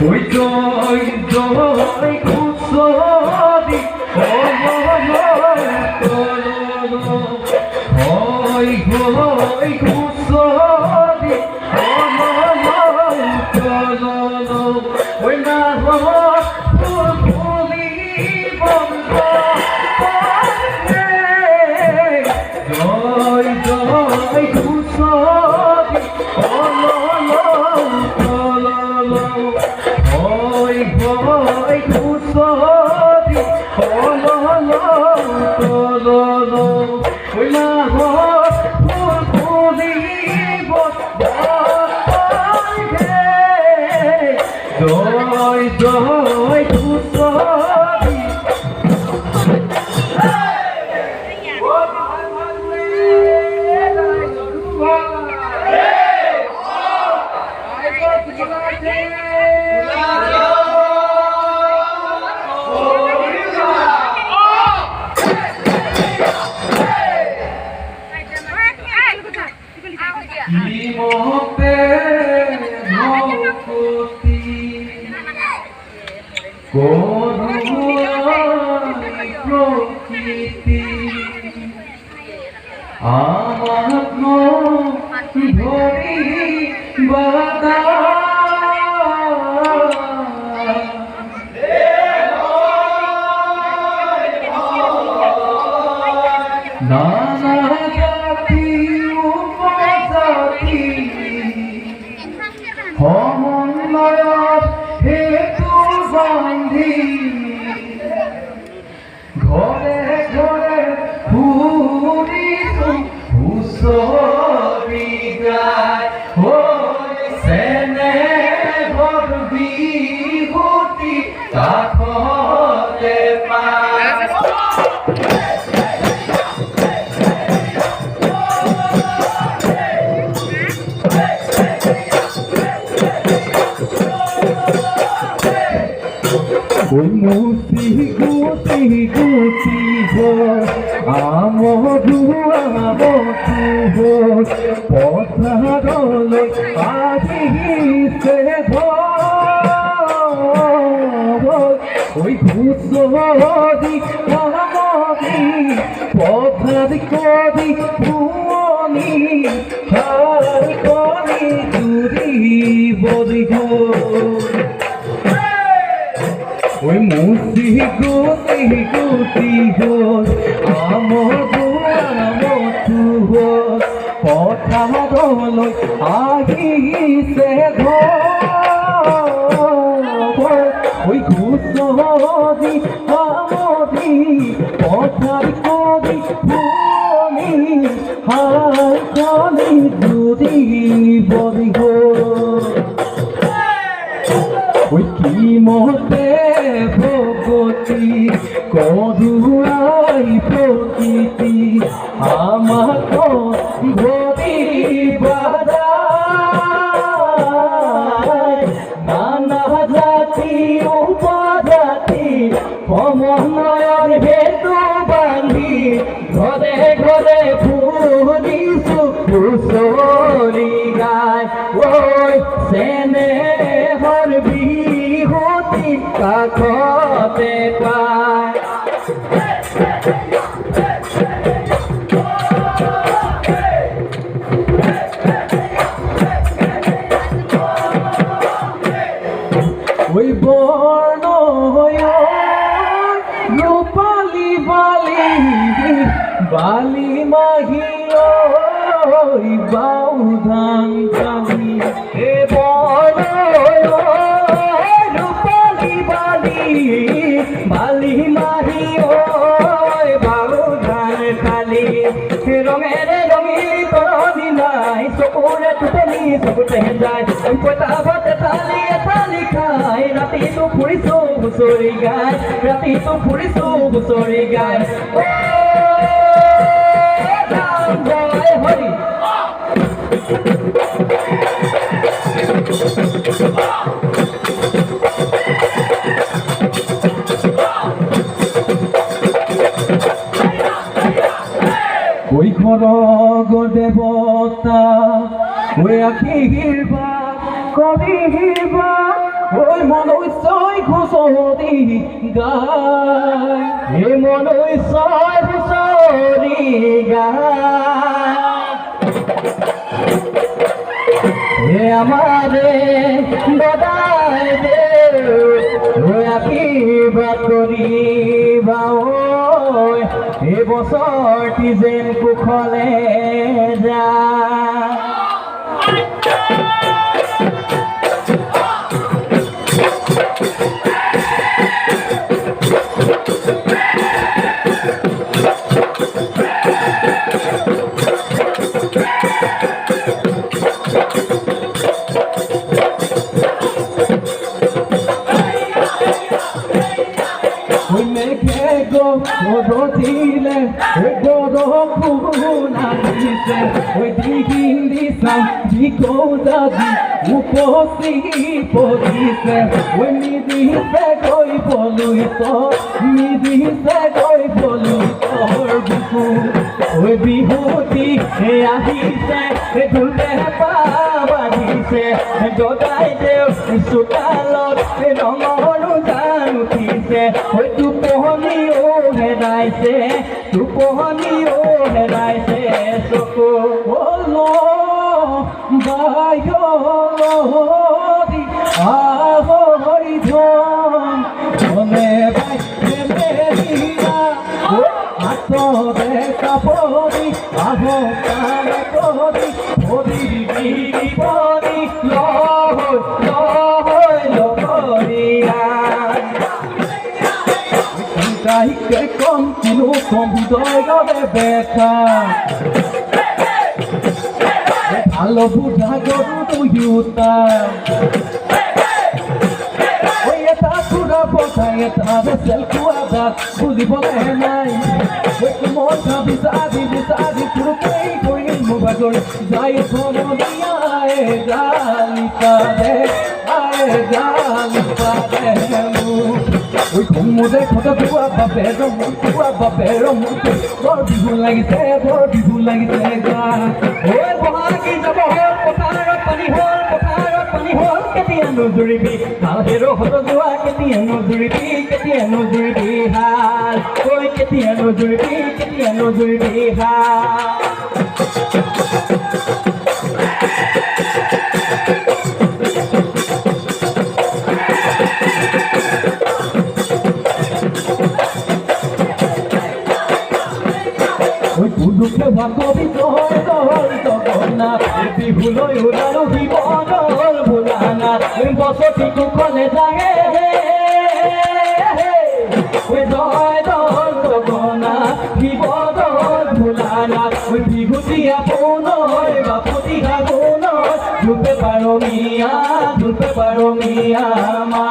ওই জয় জয় কুসদি হয় হয় কুসদি ওই না ফুলি বন্ধ জয় জয় কুসদি হয় হয় কুসদি ওই না ফুলি জয় জয় কুসদি মতে ভক্তি প্রকৃতি আমার ধরি বাদা নানা জাতি উপজাতি সমন্বয়ত হেতু বান্ধি ঘৰে ঘৰে ফুৰিছো হুঁচৰি গাই চেনে ঘৰ বিহুতি কাষতে পাই ওই মুসি গুতি গুতি আমরুয়াবতু পথারলৈ আহিছে ওই ভূচৰি আমনি পথাৰ কদি ভুৱনি খাই কণি জুৰিব দিব ওই মুসি গুতি গুতি আমরুয়াবতু পথাৰলৈ আহিছে ওই ঘুচৰি আমনি পথাৰ কদি ভুৱনি হাই কণি জুৰিব দিব ওই কি মতে ভগতি কদুয়াই প্রকৃতি আমার ঘটি বাদা নানা জাতি উপজাতি সমন্বয়ৰ হেতু বান্ধি ঘৰে ঘৰে ফুৰিছো হুঁচৰি গাই ঐ চেনেহৰ বিহুতি কাষতে পাই ওই বর্ণ রূপালী বালি বালি মাহি ওই বাউধান কালি এ বর্ণ রূপালী বালি বালি মাহি ওই বাউধান কালি রঙের রঙিলি করনি নাই চকুরে টুটেলি চকুতে যায় পইতা ভাতে থালি খাই ৰাতিটো ফুৰিছো হুঁচৰি গাই ৰাতিটো ফুৰিছো হুঁচৰি গাই জয় হৰি ওই ঘর দেবতা ওই আখির বা কবির বা ওই মনই ছয় ঘুষরি গায় এ মনই ছয় ঘুষরি গায় এ আমারে বদাই দে ওই আশীর্বাদ করিবা ওই এ বছৰটি যেন কুশলে যায় ওই মেঘে গদছিলে ওই গদপুনা দিছে ওই দিঘিন দিছাম দিকৌদাদি উপসি পদিছে ওই নিদিছে গৈ বলুই নিদিছে গৈ বলুই তোর বুকু ওই বিহুতি আহিছে ঢোলে বাজিছে জগাই দেও চোতালত ৰঙৰ জান উঠিছে ওই টোপনি হেৰাইছে টোপনি হেৰাইছে চকু বায়ৰি আহৰি ধন মনে বাইছে মেৰিয়া হাতৰে কাপৰি আহ কালে কৰি ভৰি বিৰিবনি লগৰীয়া que continuo convidando Rebecca ভালো বুঝা গরু ইউতা ওই এটা পুরা বসাই এটা বেসেল কুয়াদা বুঝিবলে নাই ওই মোটা বিসাদি পুরো কই মুবাগর যাই সোনো দিয়া গালিতা দে গালিতা দে ওই ঘুমুদে খোঁজা তুয়া বাপের মুখ বৰ বিহু লাগিছে গা ওই বহাগী যাব হ'ল পথাৰত পানী হ'ল কেতিয়া নুজুৰিবি হালহেৰ হত যোৱা কেতিয়া নুজুৰিবি হাল ঐ কেতিয়া নুজুৰিবি হাল ওই পুলুকে ভাগবি দল জগন্না বিহুলৈ ওলালো বিপদল ভোলানা বছৰটি কুশলে যায় ওই জয় দল জগন্না বিপদল ভোলানা ওই বিহুতি আপোনাৰ বাপুতি আপোনাৰ ধুপে পাৰ মিয়া মা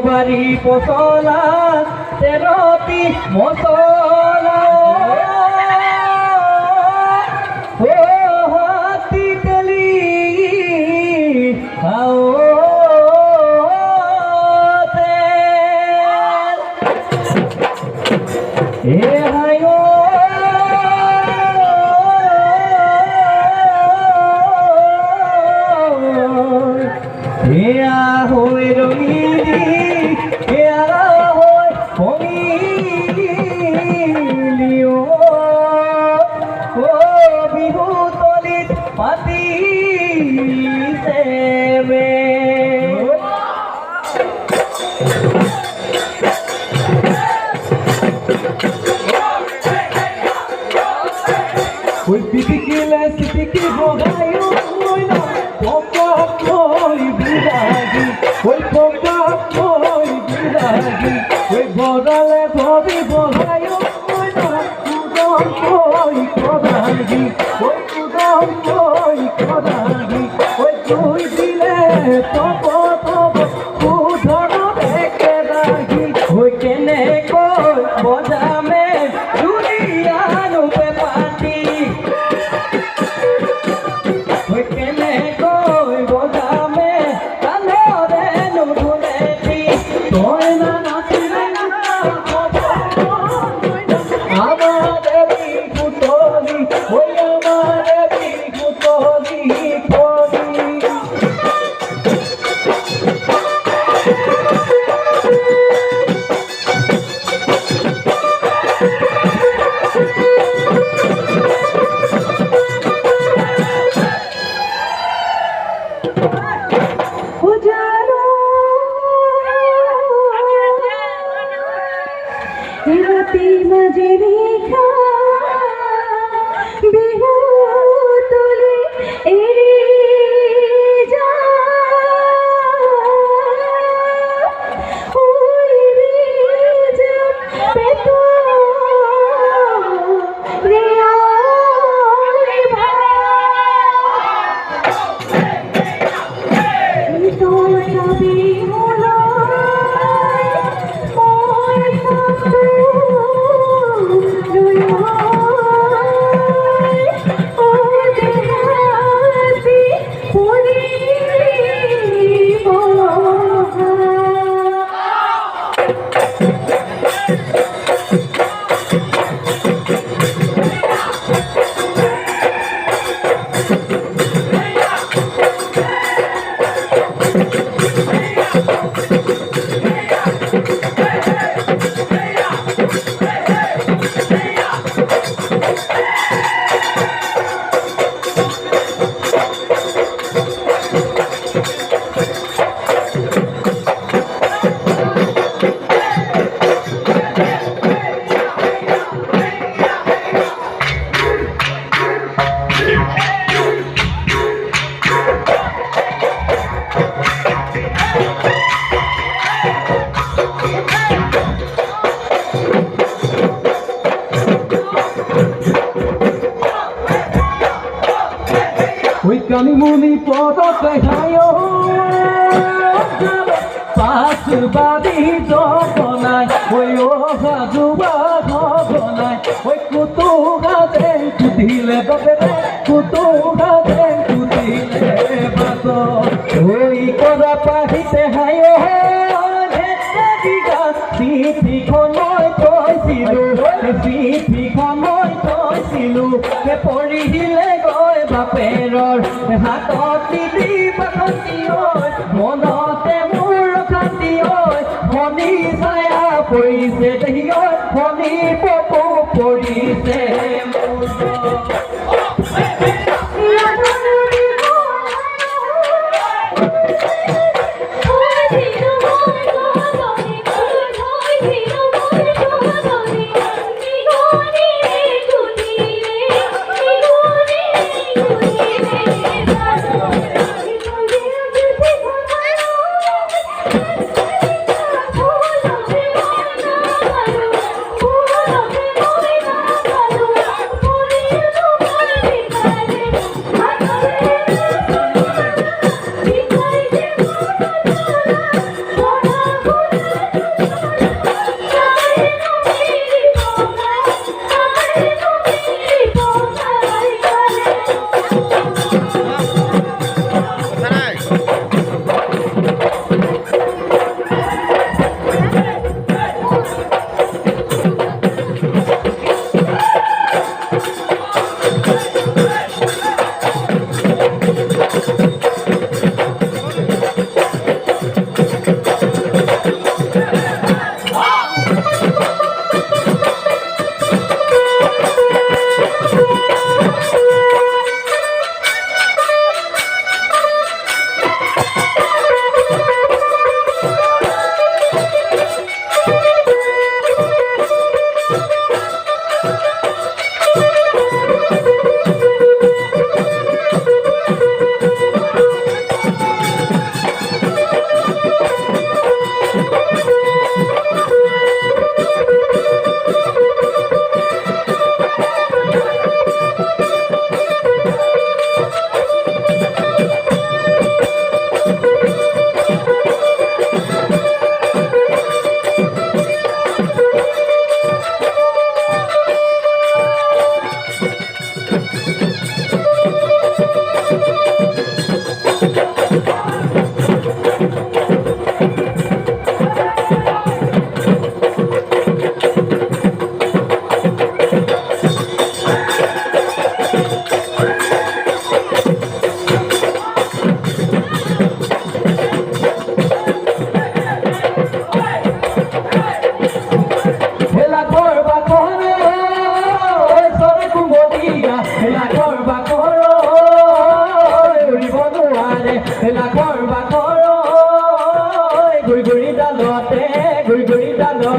বাড়ি পচলা তেরটি মচলা ও হাতি তেলি খাও এ হায়ো এয়া হৈ ৰঙিলি এয়া হৈ ভঙিলি ও বিহু তলিত পাতিছে বে ওই পিটিকিলে চিটিকি বগায়ো ওই বিরাগী ওই পোকা ওই বিরাগী ওই বদলে ভবি বগায়ো ওই কদাগী ওই কুদম ওই কদাগী ওই তুই দিলে তপ তপ কুধর দেখে রাগী ওই কেনেকৈ বজামে দুনিয়ানুপে পাতি ওই কেনেকৈ বজামে কান্ধৰে নুধুলেটি তই না নাচিলে আমারে বিকুতলি ওই আমারে বিকুতলি কলি রাতি মাঝে রেখা বিহু তুলে এড়ে যা ওই বেজা পেত রে আয় ভাই তো যাবি হলো ওই কানিমুনি পদতে খায়ো পাঁচবাদী জগনাই ওই ও সাজুবা ঘনাই ওই কুতু গাজে কুদিলে বাবে কুতু গাজে কুদিলে বাদ ওই করা পাহিতে হায়ো চিঠিখন মই কৈছিলো চিঠিখন মই কৈছিলো পঢ়িলে গৈ বাপেৰৰ হাতত দি বাখতি ঐ মনতে মোৰ ৰখাতি ঐ শনি ছায়া পৰিছে দেহি ঐ শনি পপু পৰিছে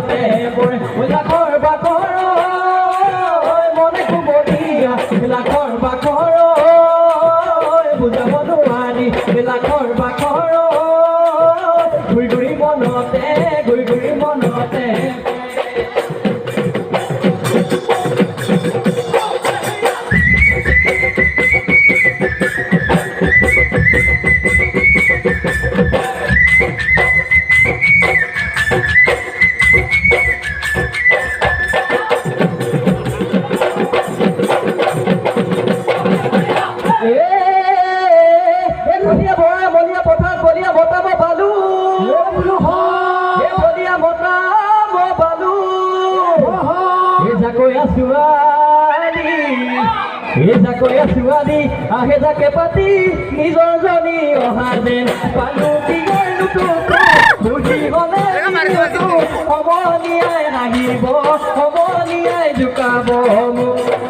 আছে বৰে লাখৰ বাখৰ মনে কুমলীয়া লাখৰ বাখৰ বুজাব নোৱাৰি লাখৰ বাখৰ ঘূৰি ঘূৰি মনতে বলিয়া পথাৰ বলিয়া বতাব পালো বলিয়া বতাব পালো জাকৈয়া ছোৱালী আহে জাকে পাতি নিজৰ জনী অহা যেন পালো কি কৰিলো বুজি হলে সমনীয়াই হাঁহিব সমনীয়াই জোকাব মোক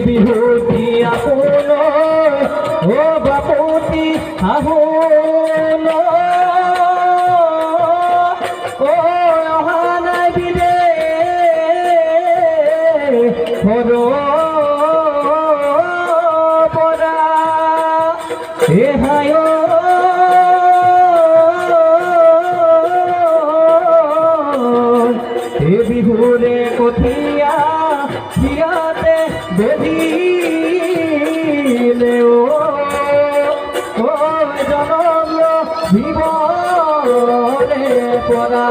বিহুতি আপোন ও বাপুতি আহোন ও অহা নাই বিদে সৰ পৰা এহায় বিহুৰে কঠীয়া সিয়াতে বেদিলে জনম জীৱৰে পৰা